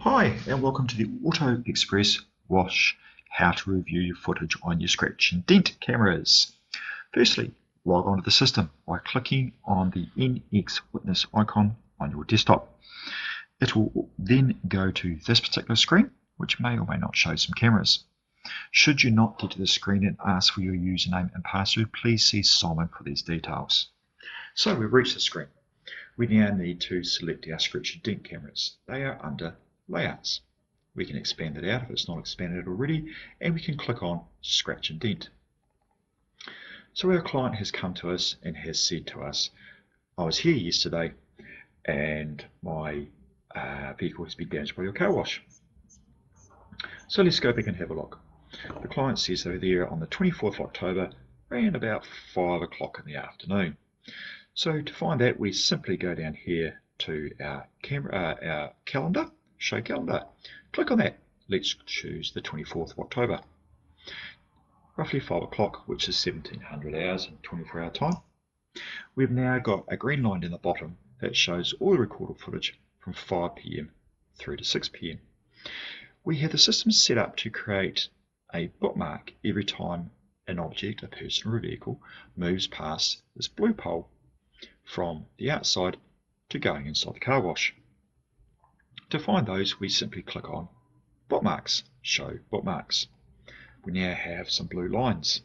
Hi and welcome to the Auto Express Wash how to review your footage on your scratch and dent cameras. Firstly, log onto the system by clicking on the NX Witness icon on your desktop. It will then go to this particular screen, which may or may not show some cameras. Should you not get to the screen and ask for your username and password, please see Simon for these details. So we've reached the screen. We now need to select our scratch and dent cameras. They are under Layouts. We can expand it out if it's not expanded already, and we can click on Scratch and Dent. So our client has come to us and has said to us, I was here yesterday and my vehicle has been damaged by your car wash. So let's go back and have a look. The client says they were there on the 24th of October around about 5 o'clock in the afternoon. So to find that, we simply go down here to our calendar, show calendar. Click on that. Let's choose the 24th of October. Roughly 5 o'clock, which is 1700 hours in 24-hour time. We've now got a green line in the bottom that shows all the recorded footage from 5 p.m. through to 6 p.m. We have the system set up to create a bookmark every time an object, a person or a vehicle, moves past this blue pole from the outside to going inside the car wash. To find those, we simply click on Bookmarks, Show Bookmarks. We now have some blue lines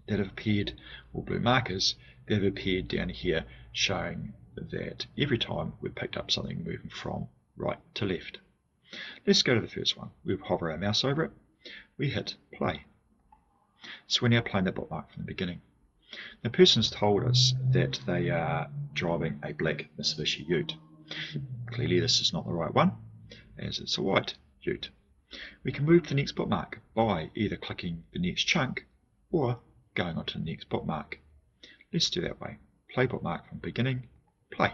that have appeared, or blue markers, that have appeared down here showing that every time we've picked up something moving from right to left. Let's go to the first one. We hover our mouse over it, we hit play. So we're now playing the bookmark from the beginning. The person's told us that they are driving a black Mitsubishi Ute. Clearly this is not the right one, as it's a white Ute. We can move to the next bookmark by either clicking the next chunk or going on to the next bookmark. Let's do that way. Play bookmark from beginning, play.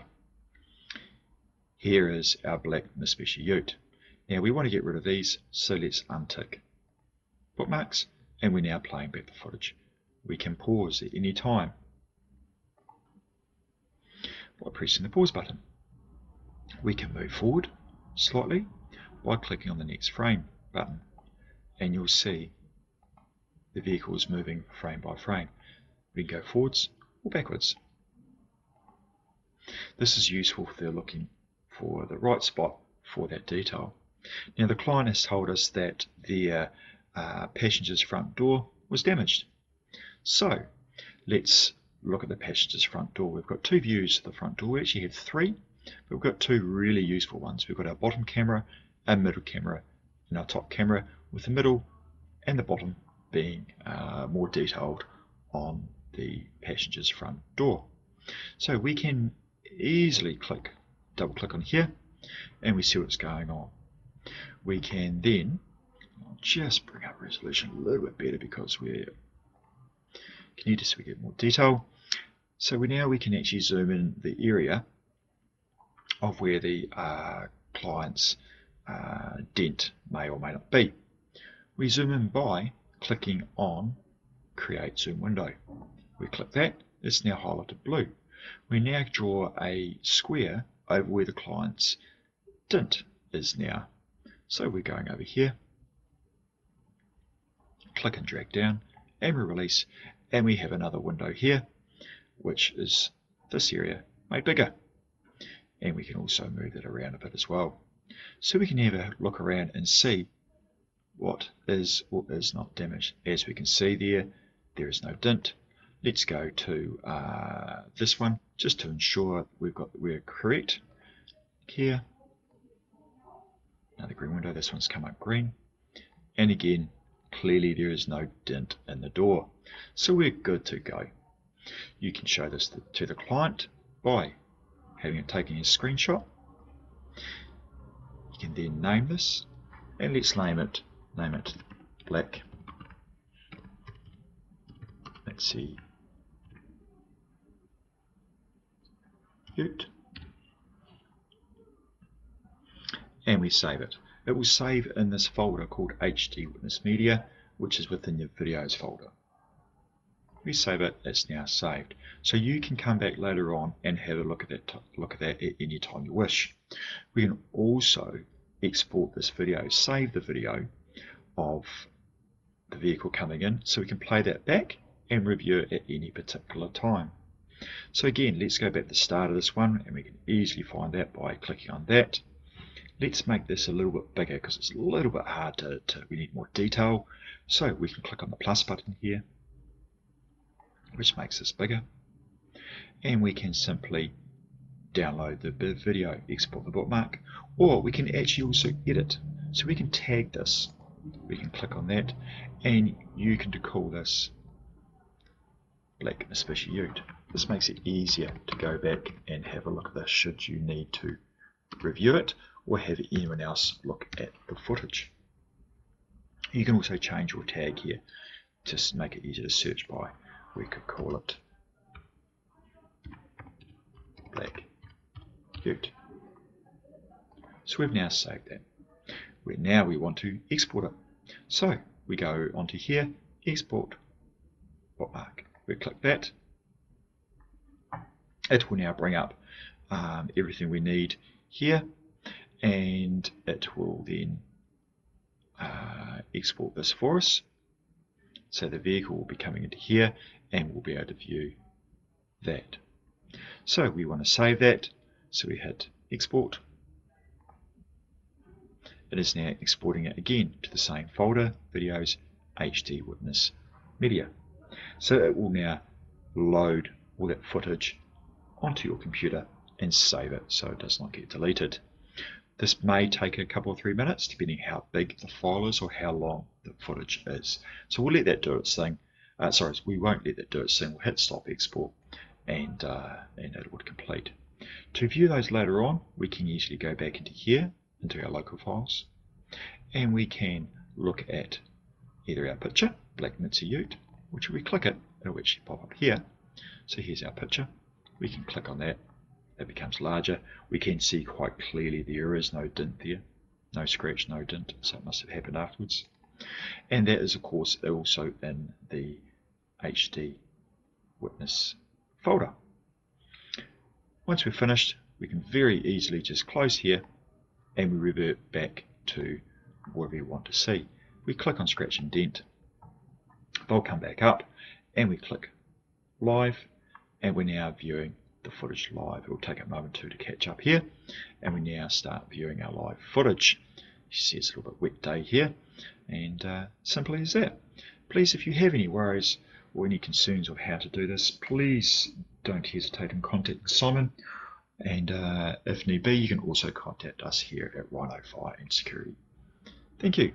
Here is our black Mitsubishi Ute. Now we want to get rid of these, so let's untick bookmarks, and we're now playing back the footage. We can pause at any time by pressing the pause button. We can move forward slightly by clicking on the next frame button, and you'll see the vehicle is moving frame by frame. We can go forwards or backwards. This is useful if they're looking for the right spot for that detail. Now the client has told us that their passenger's front door was damaged. So let's look at the passenger's front door. We've got two views of the front door. We actually have three, but we've got two really useful ones. We've got our bottom camera, our middle camera, and our top camera, with the middle and the bottom being more detailed on the passenger's front door. So we can easily double click on here, and we see what's going on. We can then, I'll just bring up resolution a little bit better because we need to get more detail. So we can actually zoom in the area of where the client's dent may or may not be. We zoom in by clicking on Create Zoom Window. We click that, it's now highlighted blue. We now draw a square over where the client's dent is now. So we're going over here, click and drag down, and we release, and we have another window here, which is this area made bigger. And we can also move that around a bit as well. So we can have a look around and see what is or is not damaged. As we can see there is no dent. Let's go to this one just to ensure we're correct. Here, another green window. This one's come up green, and again clearly there is no dent in the door, so we're good to go. You can show this to the client by having it taken a screenshot. You can then name this, and let's name it black. Let's see, Ute, and we save it. It will save in this folder called HD Witness Media, which is within your videos folder. We save it, it's now saved. So you can come back later on and have a look at that at any time you wish. We can also export this video, save the video of the vehicle coming in, so we can play that back and review it at any particular time. So again, let's go back to the start of this one, and we can easily find that by clicking on that. Let's make this a little bit bigger because it's a little bit hard we need more detail. So we can click on the plus button here, which makes this bigger, and we can simply download the video, export the bookmark, or we can actually also edit. So we can tag this. We can click on that, and you can call this Black Mitsubishi Ute. This makes it easier to go back and have a look at this should you need to review it or have anyone else look at the footage. You can also change your tag here to make it easier to search by. We could call it Black Ute. So we've now saved that. Now we want to export it. So we go onto here, export bookmark. We click that. It will now bring up everything we need here, and it will then export this for us. So the vehicle will be coming into here, and we'll be able to view that. So we want to save that, so we hit export. It is now exporting it again to the same folder, videos, HD witness media. So it will now load all that footage onto your computer and save it so it does not get deleted. This may take a couple or 3 minutes depending how big the file is or how long the footage is. So we'll let that do its thing. We won't let that do its thing. We'll hit stop export and it would complete. To view those later on, we can usually go back into here, into our local files, and we can look at either our picture, Black Mitsubishi Ute, which we click it, it'll actually pop up here. So here's our picture. We can click on that. It becomes larger. We can see quite clearly there is no dent there. No scratch, no dent. So it must have happened afterwards. And that is, of course, also in the HD witness folder. Once we're finished, we can very easily just close here and we revert back to wherever we want to see. We click on scratch and dent. They'll come back up, and we click live, and we're now viewing the footage live. It will take a moment or two to catch up here, and we now start viewing our live footage. You see it's a little bit wet day here, and simply as that. Please, if you have any worries or any concerns of how to do this, please don't hesitate in contacting Simon, and if need be, you can also contact us here at Rhino Fire and Security. Thank you.